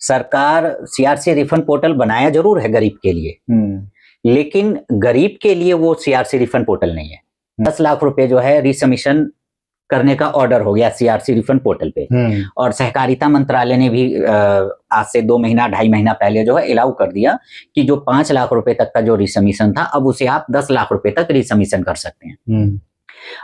सरकार CRC refund portal बनाया जरूर है गरीब के लिए, लेकिन गरीब के लिए वो सीआरसी रिफंड पोर्टल नहीं है। 10 लाख रुपए जो है रिसमिशन करने का ऑर्डर हो गया सीआरसी रिफंड पोर्टल पे, और सहकारिता मंत्रालय ने भी आज से 2 महीना 2.5 महीना पहले जो है अलाउ कर दिया कि जो 5 लाख रुपए तक का जो रिसमिशन था, अब उसे आप 10 लाख रुपए तक रिसमिशन कर सकते हैं।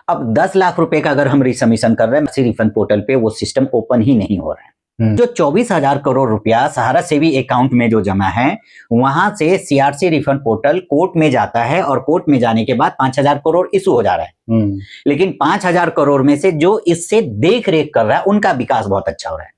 अब 10 लाख रुपए का अगर हम रिसमिशन कर रहे हैं रिफंड पोर्टल पे, वो सिस्टम ओपन ही नहीं हो रहा है। जो 24,000 करोड़ रुपया सहारा सेवी अकाउंट में जो जमा है, वहां से सीआरसी रिफंड पोर्टल कोर्ट में जाता है, और कोर्ट में जाने के बाद 5,000 करोड़ इशू हो जा रहा है। लेकिन 5,000 करोड़ में से जो इससे देख रेख कर रहा है, उनका विकास बहुत अच्छा हो रहा है,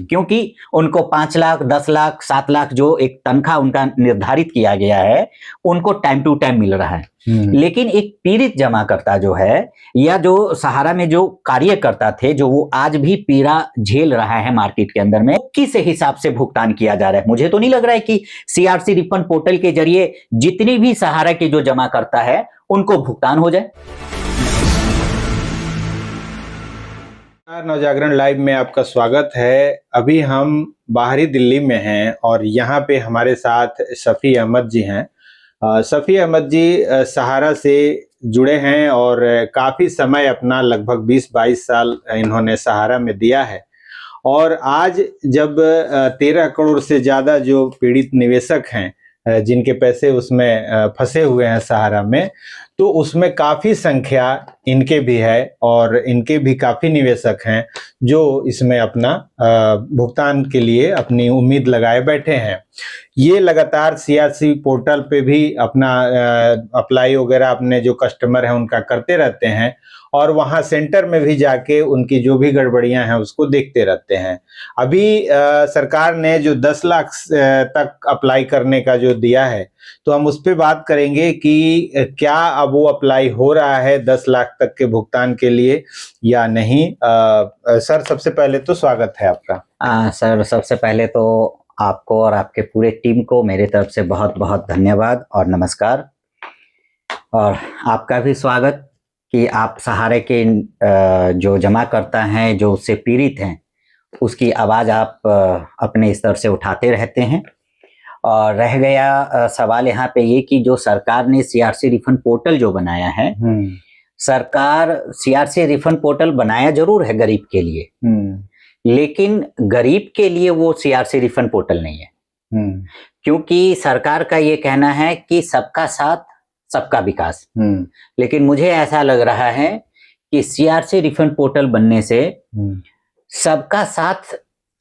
क्योंकि उनको 5 लाख 10 लाख 7 लाख जो एक तनख्वाह उनका निर्धारित किया गया है, उनको टाइम टू टाइम मिल रहा है। लेकिन एक पीड़ित जमाकर्ता जो है, या जो सहारा में जो कार्यकर्ता थे, जो वो आज भी पीड़ा झेल रहा है मार्केट के अंदर में, किस हिसाब से भुगतान किया जा रहा है? मुझे तो नहीं लग रहा है कि सीआरसी रिफंड पोर्टल के जरिए जितनी भी सहारा के जो जमाकर्ता है उनको भुगतान हो जाए। नवजागरण लाइव में आपका स्वागत है। अभी हम बाहरी दिल्ली में हैं और यहाँ पे हमारे साथ शफी अहमद जी हैं। शफी अहमद जी सहारा से जुड़े हैं और काफ़ी समय अपना लगभग 20-22 साल इन्होंने सहारा में दिया है। और आज जब 13 करोड़ से ज़्यादा जो पीड़ित निवेशक हैं, जिनके पैसे उसमें फंसे हुए हैं सहारा में, तो उसमें काफ़ी संख्या इनके भी है और इनके भी काफ़ी निवेशक हैं जो इसमें अपना भुगतान के लिए अपनी उम्मीद लगाए बैठे हैं। ये लगातार सीआरसी पोर्टल पे भी अपना अप्लाई वगैरह अपने जो कस्टमर हैं उनका करते रहते हैं, और वहाँ सेंटर में भी जाके उनकी जो भी गड़बड़ियां हैं उसको देखते रहते हैं। अभी सरकार ने जो 10 लाख तक अप्लाई करने का जो दिया है, तो हम उस पर बात करेंगे कि क्या अब वो अप्लाई हो रहा है 10 लाख तक के भुगतान के लिए या नहीं। सर, सबसे पहले तो स्वागत है आपका। सर, सबसे पहले तो आपको और आपके पूरे टीम को मेरे तरफ से बहुत बहुत धन्यवाद और नमस्कार, और आपका भी स्वागत कि आप सहारे के जो जमाकर्ता हैं, जो उससे पीड़ित हैं, उसकी आवाज़ आप अपने स्तर से उठाते रहते हैं। और रह गया सवाल यहाँ पे ये कि जो सरकार ने सीआरसी रिफंड पोर्टल जो बनाया है, सरकार सीआरसी रिफंड पोर्टल बनाया जरूर है गरीब के लिए, लेकिन गरीब के लिए वो सीआरसी रिफंड पोर्टल नहीं है। क्योंकि सरकार का ये कहना है कि सबका साथ सबका विकास, लेकिन मुझे ऐसा लग रहा है कि सीआरसी रिफंड पोर्टल बनने से सबका साथ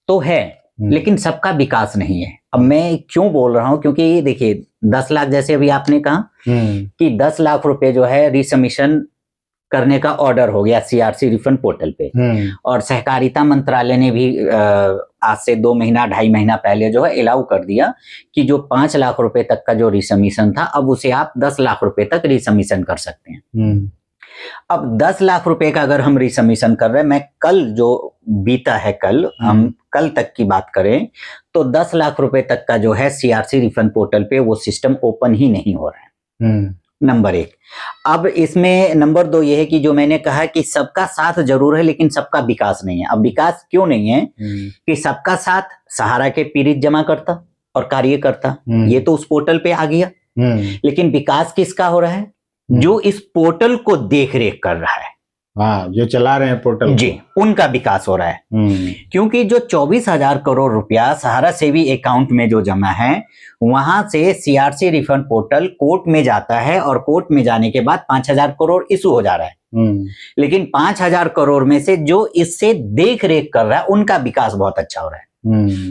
तो है, लेकिन सबका विकास नहीं है। अब मैं क्यों बोल रहा हूं, क्योंकि देखिए 10 लाख जैसे अभी आपने कहा कि 10 लाख रुपए जो है रिसमिशन करने का ऑर्डर हो गया सीआरसी रिफंड पोर्टल पे, और सहकारिता मंत्रालय ने भी आज से 2 महीना 2.5 महीना पहले जो है अलाउ कर दिया कि जो 5 लाख रुपए तक का जो रिसमिशन था, अब उसे आप 10 लाख रुपए तक रिसमिशन कर सकते हैं। अब 10 लाख रुपए का अगर हम रिसमिशन कर रहे हैं, मैं कल जो बीता है, कल हम कल तक की बात करें तो 10 लाख रुपए तक का जो है सीआरसी रिफंड पोर्टल पे वो सिस्टम ओपन ही नहीं हो रहा है। नंबर 1। अब इसमें नंबर 2 ये है कि जो मैंने कहा कि सबका साथ जरूर है, लेकिन सबका विकास नहीं है। अब विकास क्यों नहीं है कि सबका साथ सहारा के पीड़ित जमाकर्ता और कार्यकर्ता, ये तो उस पोर्टल पे आ गया, लेकिन विकास किसका हो रहा है? जो इस पोर्टल को देख रेख कर रहा है, जो चला रहे हैं पोर्टल जी, उनका विकास हो रहा है। क्योंकि जो 24,000 करोड़ रुपया सहारा सेवी अकाउंट में जो जमा है, वहां से सीआरसी रिफंड पोर्टल कोर्ट में जाता है, और कोर्ट में जाने के बाद 5,000 करोड़ इशू हो जा रहा है। लेकिन 5,000 करोड़ में से जो इससे देख रेख कर रहा है, उनका विकास बहुत अच्छा हो रहा है,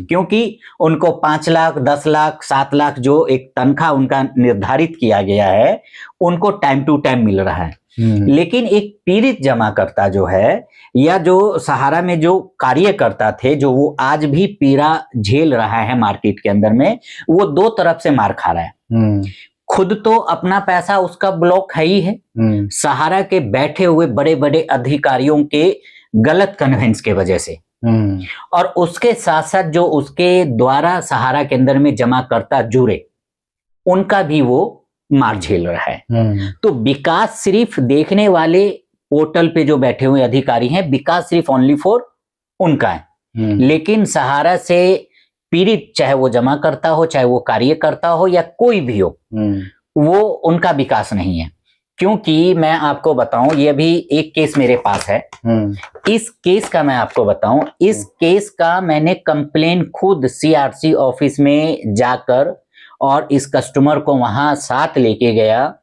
क्योंकि उनको 5 लाख 10 लाख 7 लाख जो एक तनख्वाह उनका निर्धारित किया गया है, उनको टाइम टू टाइम मिल रहा है। लेकिन एक पीड़ित जमाकर्ता जो है, या जो सहारा में जो कार्यकर्ता थे, जो वो आज भी पीड़ा झेल रहा है मार्केट के अंदर में, वो 2 तरफ से मार खा रहा है। खुद तो अपना पैसा उसका ब्लॉक है ही है, सहारा के बैठे हुए बड़े बड़े अधिकारियों के गलत कन्वेंस के वजह से, और उसके साथ साथ जो उसके द्वारा सहारा के अंदर में जमाकर्ता जुड़े, उनका भी वो मार झेल रहा है। तो विकास सिर्फ देखने वाले पोर्टल पे जो बैठे हुए अधिकारी हैं, विकास सिर्फ ओनली फॉर उनका है। लेकिन सहारा से पीड़ित, चाहे वो जमा करता हो, चाहे वो कार्यकर्ता हो या कोई भी हो, वो उनका विकास नहीं है। क्योंकि मैं आपको बताऊं, ये अभी एक केस मेरे पास है। इस केस का मैं आपको बताऊं, इस केस का मैंने कंप्लेन खुद सीआरसी ऑफिस में जाकर और इस कस्टमर को वहां साथ लेके गया।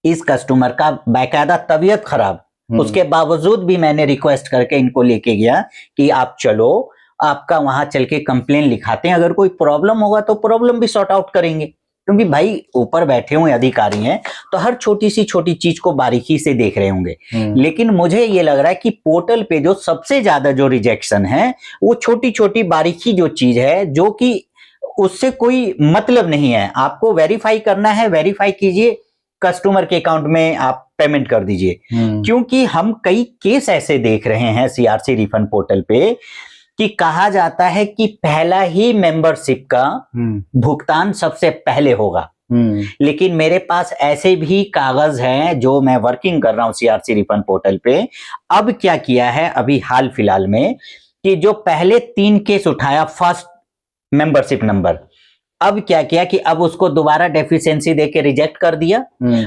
इस कस्टमर का बाकायदा तबीयत खराब, उसके बावजूद भी मैंने रिक्वेस्ट करके इनको लेके गया कि आप चलो, आपका वहां चल के कंप्लेन लिखाते हैं, अगर कोई प्रॉब्लम होगा तो प्रॉब्लम भी सॉर्ट आउट करेंगे। क्योंकि भाई ऊपर बैठे हुए अधिकारी हैं तो हर छोटी सी छोटी चीज को बारीकी से देख रहे होंगे। लेकिन मुझे ये लग रहा है कि पोर्टल पे जो सबसे ज्यादा जो रिजेक्शन है वो छोटी छोटी बारीकी जो चीज है, जो कि उससे कोई मतलब नहीं है। आपको वेरीफाई करना है, वेरीफाई कीजिए, कस्टमर के अकाउंट में आप पेमेंट कर दीजिए। क्योंकि हम कई केस ऐसे देख रहे हैं सीआरसी रिफंड पोर्टल पे कि कहा जाता है कि पहला ही मेंबरशिप का भुगतान सबसे पहले होगा। लेकिन मेरे पास ऐसे भी कागज हैं जो मैं वर्किंग कर रहा हूं सीआरसी रिफंड पोर्टल पे। अब क्या किया है अभी हाल फिलहाल में कि जो पहले 3 केस उठाया फर्स्ट मेंबरशिप नंबर, अब क्या किया कि अब उसको दोबारा डेफिशिएंसी देके रिजेक्ट कर दिया।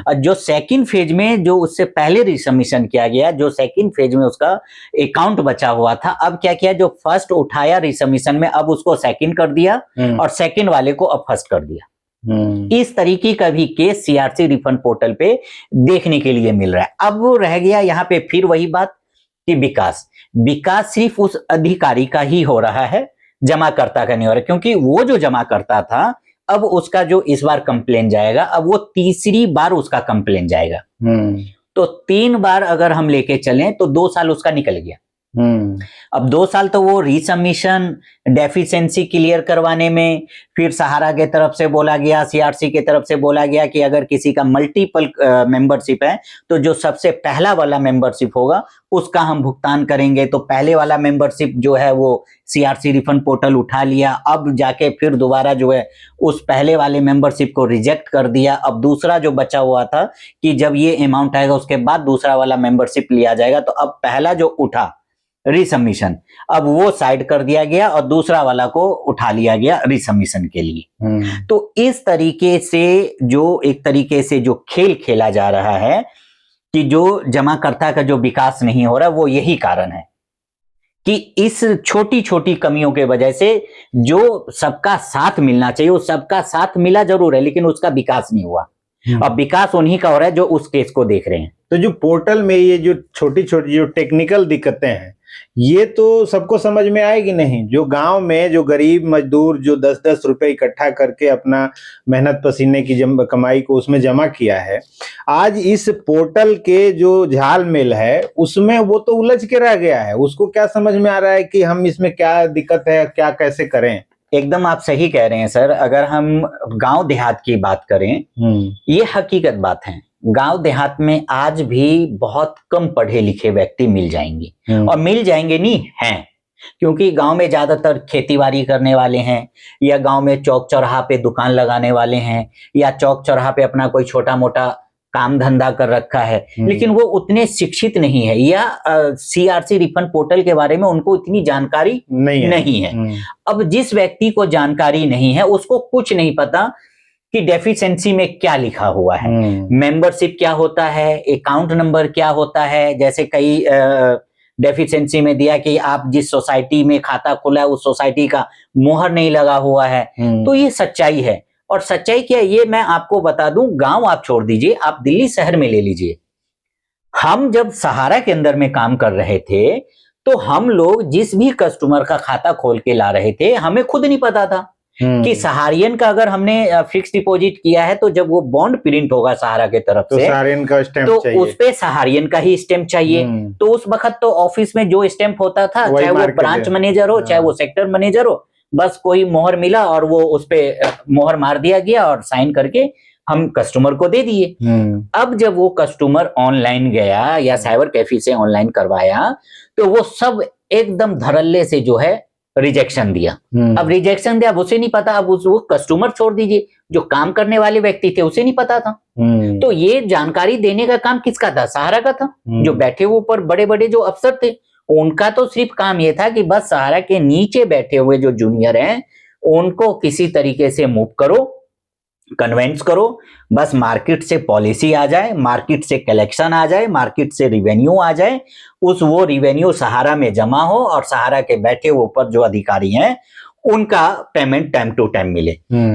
और जो सेकंड फेज में जो उससे पहले रिसबमिशन किया गया, जो सेकंड फेज में उसका अकाउंट बचा हुआ था, अब क्या किया, जो फर्स्ट उठाया रिसबमिशन में अब उसको सेकंड कर दिया और सेकंड वाले को अब फर्स्ट कर दिया। इस तरीके का भी केस सीआरसी रिफंड पोर्टल पे देखने के लिए मिल रहा है। अब वो रह गया यहाँ पे फिर वही बात कि विकास सिर्फ उस अधिकारी का ही हो रहा है, जमाकर्ता का नहीं हो रहा। क्योंकि वो जो जमा करता था, अब उसका जो इस बार कंप्लेन जाएगा, अब वो तीसरी बार उसका कंप्लेन जाएगा। तो 3 बार अगर हम लेके चलें तो 2 साल उसका निकल गया। अब 2 साल तो वो रिसबमिशन, डेफिशिएंसी क्लियर करवाने में, फिर सहारा के तरफ से बोला गया, सीआरसी के तरफ से बोला गया कि अगर किसी का मल्टीपल मेंबरशिप है तो जो सबसे पहला वाला मेंबरशिप होगा उसका हम भुगतान करेंगे। तो पहले वाला मेंबरशिप जो है वो सीआरसी रिफंड पोर्टल उठा लिया, अब जाके फिर दोबारा जो है उस पहले वाले मेंबरशिप को रिजेक्ट कर दिया। अब दूसरा जो बचा हुआ था कि जब ये अमाउंट आएगा उसके बाद दूसरा वाला मेंबरशिप लिया जाएगा, तो अब पहला जो उठा रिसबमिशन, अब वो साइड कर दिया गया और दूसरा वाला को उठा लिया गया रिसबमिशन के लिए। तो इस तरीके से जो एक तरीके से जो खेल खेला जा रहा है कि जो जमाकर्ता का जो विकास नहीं हो रहा, वो यही कारण है कि इस छोटी छोटी कमियों के वजह से जो सबका साथ मिलना चाहिए वो सबका साथ मिला जरूर है, लेकिन उसका विकास नहीं हुआ। अब विकास उन्हीं का हो रहा है जो उस केस को देख रहे हैं। तो जो पोर्टल में ये जो छोटी छोटी जो टेक्निकल दिक्कतें हैं, ये तो सबको समझ में आएगी नहीं। जो गांव में जो गरीब मजदूर जो 10-10 रुपए इकट्ठा करके अपना मेहनत पसीने की कमाई को उसमें जमा किया है, आज इस पोर्टल के जो झालमेल है उसमें वो तो उलझ के रह गया है। उसको क्या समझ में आ रहा है कि हम इसमें क्या दिक्कत है, क्या कैसे करें। एकदम आप सही कह रहे हैं सर। अगर हम गांव देहात की बात करें, ये हकीकत बात है, गांव देहात में आज भी बहुत कम पढ़े लिखे व्यक्ति मिल जाएंगे, और मिल जाएंगे नहीं हैं, क्योंकि गांव में ज्यादातर खेतीबाड़ी करने वाले हैं, या गांव में चौक चौराहा पे दुकान लगाने वाले हैं, या चौक चौराहा पे अपना कोई छोटा मोटा काम धंधा कर रखा है, लेकिन वो उतने शिक्षित नहीं है, या सीआरसी रिफंड पोर्टल के बारे में उनको इतनी जानकारी नहीं है। अब जिस व्यक्ति को जानकारी नहीं है उसको कुछ नहीं पता कि डेफिशिएंसी में क्या लिखा हुआ है, मेंबरशिप क्या होता है, अकाउंट नंबर क्या होता है। जैसे कई डेफिशिएंसी में दिया कि आप जिस सोसाइटी में खाता खोला है उस सोसाइटी का मोहर नहीं लगा हुआ है। तो ये सच्चाई है। और सच्चाई क्या है ये मैं आपको बता दूं, गांव आप छोड़ दीजिए, आप दिल्ली शहर में ले लीजिए। हम जब सहारा के अंदर में काम कर रहे थे तो हम लोग जिस भी कस्टमर का खाता खोल के ला रहे थे, हमें खुद नहीं पता था कि सहारियन का अगर हमने फिक्स डिपॉजिट किया है तो जब वो बॉन्ड प्रिंट होगा सहारा के तरफ तो से, सहारियन का स्टैंप तो चाहिए। उस पे सहारियन का ही स्टैंप चाहिए। तो उस वक्त तो ऑफिस में जो स्टैंप होता था, चाहे वो ब्रांच मैनेजर हो चाहे वो सेक्टर मैनेजर हो, बस कोई मोहर मिला और वो उस पे मोहर मार दिया गया और साइन करके हम कस्टमर को दे दिए। अब जब वो कस्टमर ऑनलाइन गया या साइबर कैफे से ऑनलाइन करवाया तो वो सब एकदम धड़ल्ले से जो है रिजेक्शन दिया। अब रिजेक्शन दिया, अब उसे नहीं पता, अब वो कस्टमर छोड़ दीजिए, जो काम करने वाले व्यक्ति थे उसे नहीं पता था। तो ये जानकारी देने का काम किसका था? सहारा का था। जो बैठे हुए ऊपर बड़े बड़े जो अफसर थे उनका तो सिर्फ काम ये था कि बस सहारा के नीचे बैठे हुए जो जूनियर हैं उनको किसी तरीके से मूव करो, कन्वेंस करो, बस मार्केट से पॉलिसी आ जाए, मार्केट से कलेक्शन आ जाए, मार्केट से रिवेन्यू आ जाए, वो रिवेन्यू सहारा में जमा हो और सहारा के बैठे ऊपर जो अधिकारी हैं उनका पेमेंट टाइम टू टाइम मिले।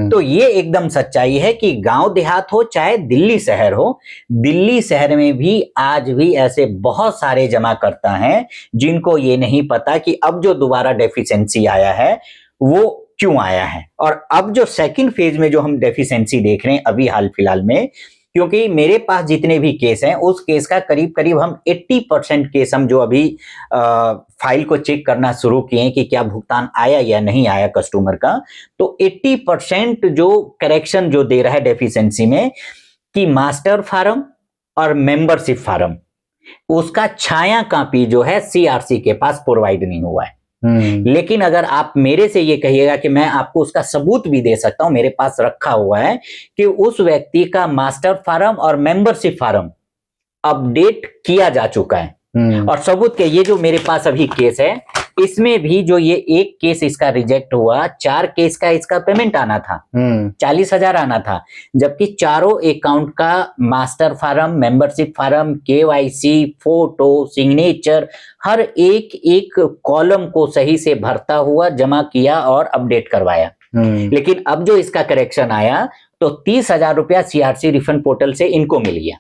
तो ये एकदम सच्चाई है कि गांव देहात हो चाहे दिल्ली शहर हो, दिल्ली शहर में भी आज भी ऐसे बहुत सारे जमाकर्ता हैं जिनको ये नहीं पता कि अब जो दोबारा डेफिशिएंसी आया है वो क्यों आया है। और अब जो सेकंड फेज में जो हम डेफिशिएंसी देख रहे हैं अभी हाल फिलहाल में, क्योंकि मेरे पास जितने भी केस हैं उस केस का करीब करीब हम 80% केस हम जो अभी फाइल को चेक करना शुरू किए कि क्या भुगतान आया या नहीं आया कस्टमर का, तो 80% जो करेक्शन जो दे रहा है डेफिशिएंसी में कि मास्टर फार्म और मेंबरशिप फार्म, उसका छाया कापी जो है सीआरसी के पास प्रोवाइड नहीं हुआ है। लेकिन अगर आप मेरे से ये कहिएगा कि मैं आपको उसका सबूत भी दे सकता हूं, मेरे पास रखा हुआ है कि उस व्यक्ति का मास्टर फार्म और मेंबरशिप फार्म अपडेट किया जा चुका है। और सबूत के ये जो मेरे पास अभी केस है, इसमें भी जो ये एक केस इसका रिजेक्ट हुआ, 4 केस का इसका पेमेंट आना था, 40,000 आना था, जबकि चारों अकाउंट का master form, membership form, KYC, photo, signature, हर एक कॉलम को सही से भरता हुआ जमा किया और अपडेट करवाया। लेकिन अब जो इसका करेक्शन आया तो 30,000 रुपया सीआरसी रिफंड पोर्टल से इनको मिल गया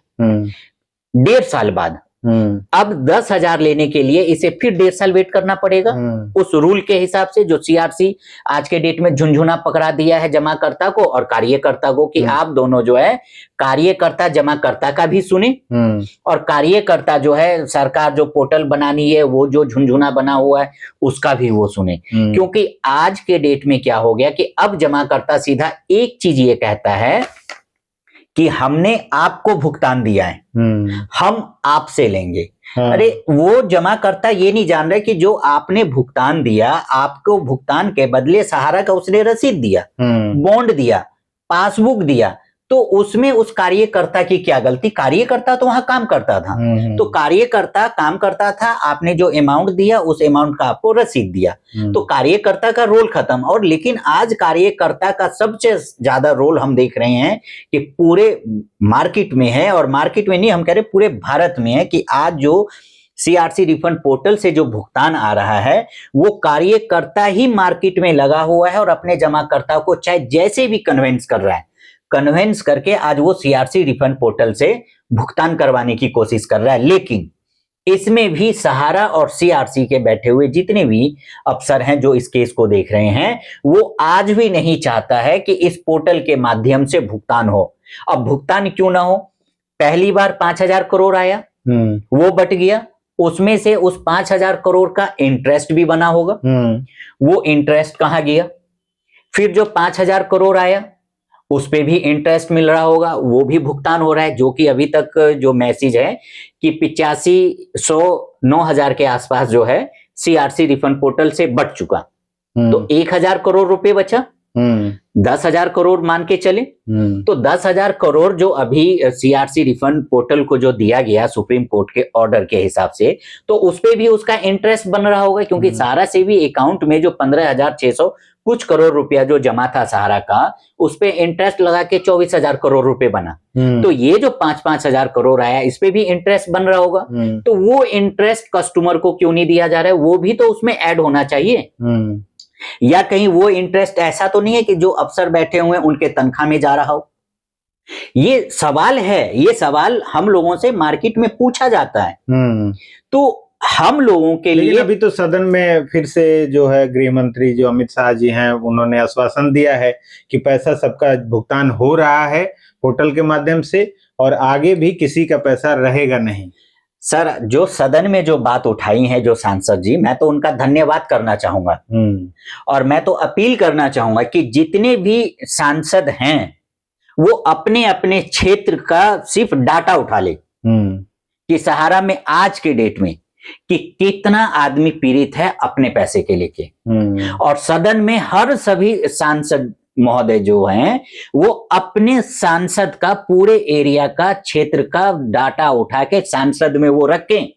1.5 साल बाद। अब 10,000 लेने के लिए इसे फिर 1.5 साल वेट करना पड़ेगा उस रूल के हिसाब से जो सीआरसी आज के डेट में झुंझुना पकड़ा दिया है जमाकर्ता को और कार्यकर्ता को कि आप दोनों जो है कार्यकर्ता जमाकर्ता का भी सुने और कार्यकर्ता जो है सरकार जो पोर्टल बनानी है वो जो झुंझुना बना हुआ है उसका भी वो सुने। क्योंकि आज के डेट में क्या हो गया कि अब जमाकर्ता सीधा एक चीज ये कहता है कि हमने आपको भुगतान दिया है, हम आपसे लेंगे। अरे वो जमाकर्ता ये नहीं जान रहे कि जो आपने भुगतान दिया, आपको भुगतान के बदले सहारा का उसने रसीद दिया, बॉन्ड दिया, पासबुक दिया, तो उसमें उस कार्यकर्ता की क्या गलती? कार्यकर्ता तो वहां काम करता था, तो कार्यकर्ता काम करता था, आपने जो अमाउंट दिया उस अमाउंट का आपको रसीद दिया, तो कार्यकर्ता का रोल खत्म। और लेकिन आज कार्यकर्ता का सबसे ज्यादा रोल हम देख रहे हैं कि पूरे मार्केट में है, और मार्केट में नहीं हम कह रहे पूरे भारत में है, कि आज जो सीआरसी रिफंड पोर्टल से जो भुगतान आ रहा है वो कार्यकर्ता ही मार्केट में लगा हुआ है और अपने जमाकर्ता को चाहे जैसे भी कन्विंस कर रहा है, कन्विंस करके आज वो सीआरसी रिफंड पोर्टल से भुगतान करवाने की कोशिश कर रहा है। लेकिन इसमें भी सहारा और सीआरसी के बैठे हुए जितने भी अफसर हैं जो इस केस को देख रहे हैं, वो आज भी नहीं चाहता है कि इस पोर्टल के माध्यम से भुगतान हो। अब भुगतान क्यों ना हो? पहली बार 5,000 करोड़ आया, वो बट गया, उसमें से उस 5,000 करोड़ का इंटरेस्ट भी बना होगा, वो इंटरेस्ट कहां गया? फिर जो 5,000 करोड़ आया उस पे भी इंटरेस्ट मिल रहा होगा, वो भी भुगतान हो रहा है, जो कि अभी तक जो मैसेज है कि 85,9,000 के आसपास जो है सीआरसी रिफंड पोर्टल से बट चुका। तो 1,000 करोड़ रुपए बचा, 10,000 करोड़ मान के चले, तो 10,000 करोड़ जो अभी सीआरसी रिफंड पोर्टल को जो दिया गया सुप्रीम कोर्ट के ऑर्डर के हिसाब से, तो उस पे भी उसका इंटरेस्ट बन रहा होगा, क्योंकि सहारा से भी अकाउंट में जो 15,600 कुछ करोड़ रुपया जो जमा था सहारा का, उस पे इंटरेस्ट लगा के 24,000 करोड़ रुपए बना। तो ये जो 5,000 करोड़ आया इस पे भी इंटरेस्ट बन रहा होगा, तो वो इंटरेस्ट कस्टमर को क्यों नहीं दिया जा रहा है? वो भी तो उसमें ऐड होना चाहिए। या कहीं वो इंटरेस्ट ऐसा तो नहीं है कि जो अफसर बैठे हुए हैं उनके तनख्वाह में जा रहा हो? ये सवाल है, ये सवाल हम लोगों से मार्केट में पूछा जाता है। तो हम लोगों के लिए अभी तो सदन में फिर से जो है गृह मंत्री जो अमित शाह जी हैं उन्होंने आश्वासन दिया है कि पैसा सबका भुगतान हो रहा है पोर्टल के माध्यम से और आगे भी किसी का पैसा रहेगा नहीं। सर, जो सदन में जो बात उठाई है जो सांसद जी, मैं तो उनका धन्यवाद करना चाहूंगा और मैं तो अपील करना चाहूंगा कि जितने भी सांसद हैं वो अपने अपने क्षेत्र का सिर्फ डाटा उठा ले कि सहारा में आज के डेट में कि कितना आदमी पीड़ित है अपने पैसे के लेके, और सदन में हर सभी सांसद महोदय जो हैं वो अपने सांसद का पूरे एरिया का क्षेत्र का डाटा उठा के सांसद में वो रखें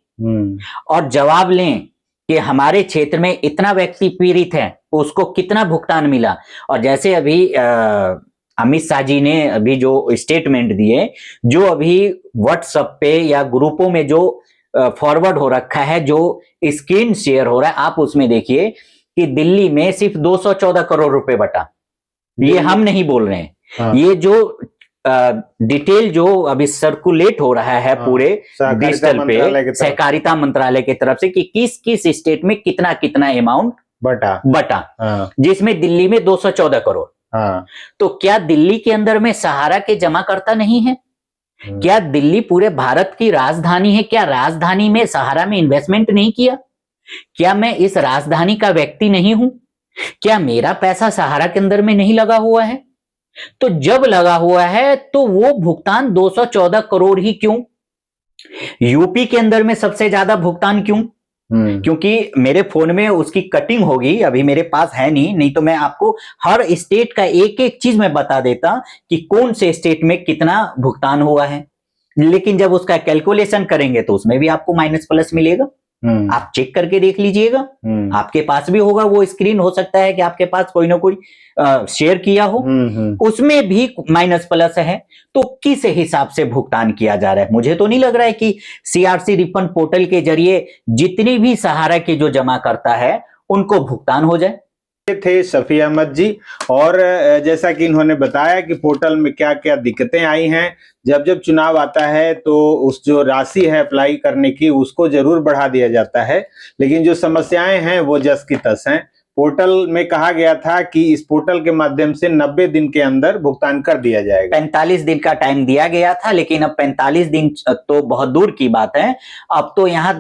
और जवाब लें कि हमारे क्षेत्र में इतना व्यक्ति पीड़ित है, उसको कितना भुगतान मिला। और जैसे अभी अमित शाह जी ने अभी जो स्टेटमेंट दिए, जो अभी व्हाट्सएप पे या ग्रुपों में जो फॉरवर्ड हो रखा है, जो स्क्रीन शेयर हो रहा है, आप उसमें देखिए कि दिल्ली में सिर्फ 214 करोड़ रुपए बटा। ये हम नहीं बोल रहे हैं, हाँ। ये जो डिटेल जो अभी सर्कुलेट हो रहा है पूरे डिजिटल पे सहकारिता मंत्रालय की तरफ से कि किस किस स्टेट में कितना कितना अमाउंट बटा। हाँ। जिसमें दिल्ली में 214 करोड़। हाँ। तो क्या दिल्ली के अंदर में सहारा के जमाकर्ता नहीं है? क्या दिल्ली पूरे भारत की राजधानी है? क्या राजधानी में सहारा में इन्वेस्टमेंट नहीं किया? क्या मैं इस राजधानी का व्यक्ति नहीं हूं? क्या मेरा पैसा सहारा के अंदर में नहीं लगा हुआ है? तो जब लगा हुआ है तो वो भुगतान 214 करोड़ ही क्यों? यूपी के अंदर में सबसे ज्यादा भुगतान क्यों? क्योंकि मेरे फोन में उसकी कटिंग होगी, अभी मेरे पास है नहीं तो मैं आपको हर स्टेट का एक एक चीज में बता देता कि कौन से स्टेट में कितना भुगतान हुआ है। लेकिन जब उसका कैलकुलेशन करेंगे तो उसमें भी आपको माइनस प्लस मिलेगा। आप चेक करके देख लीजिएगा, आपके पास भी होगा वो स्क्रीन, हो सकता है कि आपके पास कोई ना कोई शेयर किया हो, उसमें भी माइनस प्लस है। तो किस हिसाब से भुगतान किया जा रहा है? मुझे तो नहीं लग रहा है कि सीआरसी रिफंड पोर्टल के जरिए जितनी भी सहारा के जो जमा करता है उनको भुगतान हो जाए। थे शफी अहमद जी, और जैसा कि इन्होंने बताया कि पोर्टल में क्या क्या दिक्कतें आई हैं। जब जब चुनाव आता है तो उस जो राशि है अप्लाई करने की उसको जरूर बढ़ा दिया जाता है, लेकिन जो समस्याएं हैं वो जस की तस हैं। पोर्टल में कहा गया था कि इस पोर्टल के माध्यम से 90 दिन के अंदर भुगतान कर दिया जाएगा। 45 दिन का टाइम दिया गया था, लेकिन अब 45 दिन तो बहुत दूर की बात है। अब तो यहाँ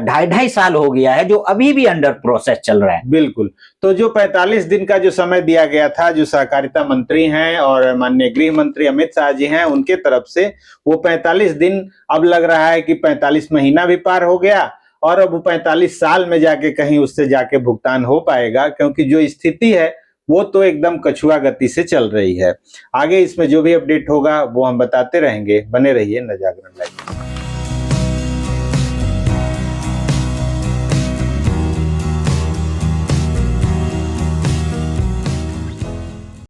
2.5 साल हो गया है जो अभी भी अंडर प्रोसेस चल रहा है। बिल्कुल। तो जो 45 दिन का जो समय दिया गया था, जो सहकारिता मंत्री हैं और माननीय गृह मंत्री अमित शाह जी हैं उनके तरफ से, वो 45 दिन अब लग रहा है कि 45 महीना भी पार हो गया और अब 45 साल में जाके कहीं उससे जाके भुगतान हो पाएगा, क्योंकि जो स्थिति है वो तो एकदम कछुआ गति से चल रही है। आगे इसमें जो भी अपडेट होगा वो हम बताते रहेंगे। बने रहिए नवजागरण लाइव।